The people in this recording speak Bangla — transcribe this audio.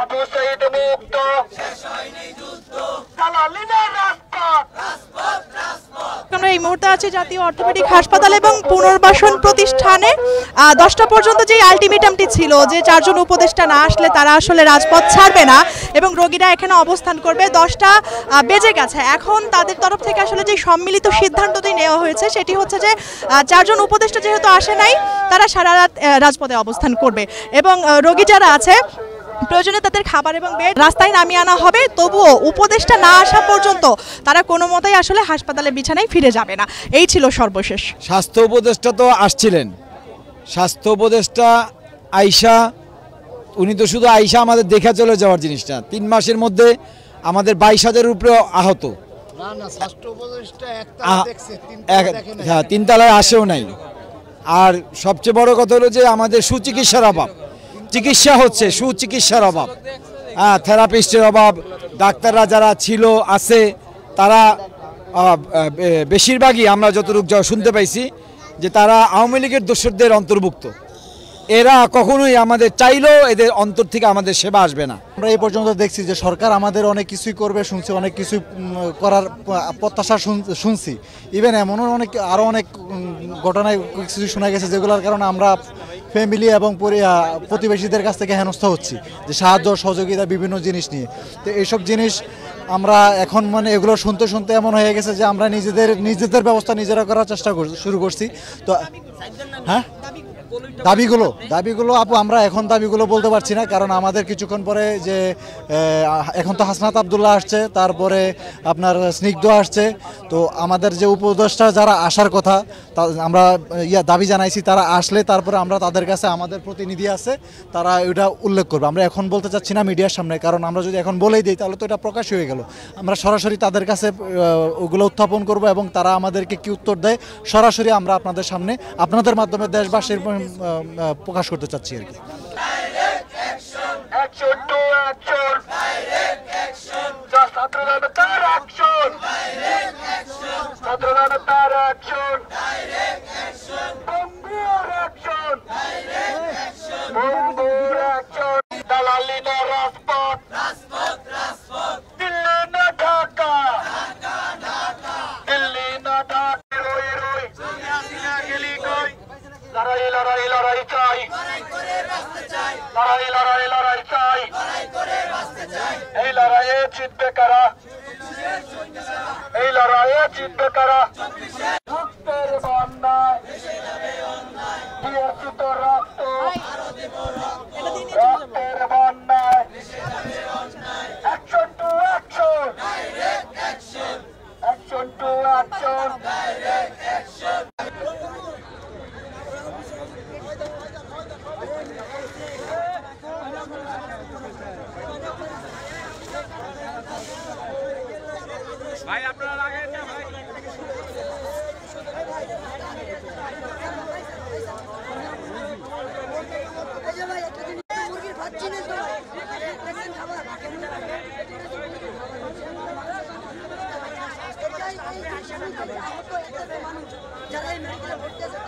আবু সাইদ মুক্ত, দালালিদের রাজপথ। আমরা এই মুহূর্তে আছি জাতীয় অর্থোপেডিক হাসপাতাল এবং পুনর্বাসন প্রতিষ্ঠানে 10টা পর্যন্ত যে আলটিমেটামটি ছিল যে 4 জন উপদেষ্টা না আসলে তারা আসলে রাজপথ ছাড়বে না এবং রোগীরা এখানে অবস্থান করবে। 10টা বেজে গেছে, এখন তাদের তরফ থেকে আসলে যে সম্মিলিত সিদ্ধান্তটি নেওয়া হয়েছে সেটি হচ্ছে যে 4 জন উপদেষ্টা যেহেতু আসে নাই তারা সারা রাত রাজপথে অবস্থান করবে এবং রোগী যারা আছে প্রয়োজনে তাদের খাবার এবং বেড রাস্তায় নামিয়ে আনা হবে। তবুও উপদেষ্টা না আসা পর্যন্ত তারা কোনো মতেই আসলে হাসপাতালের বিছানায় ফিরে যাবে না। এই ছিল সর্বশেষ। স্বাস্থ্য উপদেষ্টা তো আসছিলেন, স্বাস্থ্য উপদেষ্টা আইসা, উনি তো শুধু আইসা আমাদের দেখা চলে যাওয়ার জিনিসটা 3 মাসের মধ্যে আমাদের 22,000-এর উপরে আহত। হ্যাঁ, 3 তলায় আসেও নাই। আর সবচেয়ে বড় কথা হলো যে আমাদের সুচিকিৎসার অভাব, চিকিৎসা হচ্ছে সুচিকিৎসার অভাব, থেরাপিস্টের অভাব। ডাক্তাররা যারা ছিল আছে তারা বেশিরভাগই আমরা যতটুকু শুনতে পাইছি যে তারা আওয়ামী লীগের দোসরদের অন্তর্ভুক্ত। এরা কখনোই আমাদের চাইলেও এদের অন্তর থেকে আমাদের সেবা আসবে না। আমরা এই পর্যন্ত দেখছি যে সরকার আমাদের অনেক কিছুই করবে শুনছি, অনেক কিছুই করার প্রত্যাশা শুনছি। ইভেন এমনও আরও অনেক ঘটনায় কিছু শোনা গেছে যেগুলোর কারণে আমরা ফ্যামিলি এবং প্রতিবেশীদের কাছ থেকে হেনস্থা হচ্ছি যে সাহায্য সহযোগিতা বিভিন্ন জিনিস নিয়ে। তো এইসব জিনিস আমরা এখন মানে এগুলো শুনতে শুনতে এমন হয়ে গেছে যে আমরা নিজেদের ব্যবস্থা নিজেরা করার চেষ্টা শুরু করছি। তো হ্যাঁ, দাবিগুলো আপু আমরা এখন দাবিগুলো বলতে পারছি না, কারণ আমাদের কিছুক্ষণ পরে যে এখন তো হাসনাত আবদুল্লাহ আসছে, তারপরে আপনার স্নিগ্ধ আসছে। তো আমাদের যে উপদেষ্টা যারা আসার কথা আমরা দাবি জানাইছি, তারা আসলে তারপরে আমরা তাদের কাছে আমাদের প্রতিনিধি আছে তারা এটা উল্লেখ করবে। আমরা এখন বলতে চাচ্ছি না মিডিয়ার সামনে, কারণ আমরা যদি এখন বলেই দিই তাহলে তো এটা প্রকাশ হয়ে গেল। আমরা সরাসরি তাদের কাছে ওগুলো উত্থাপন করব এবং তারা আমাদেরকে কি উত্তর দেয় সরাসরি আমরা আপনাদের সামনে আপনাদের মাধ্যমে দেশবাসীর প্রকাশ করতে চাচ্ছি আর কি। জিতবে কারা, এই লড়াইয়ে জিতবে কারা। রক্তের বন্যায় দিয়েছি তো রক্ত, রক্তের বন্যায় action to action, action to action. ভাই আপনারা লাগেন না ভাই। যারা এই মেডিকেলে ভর্তি আছে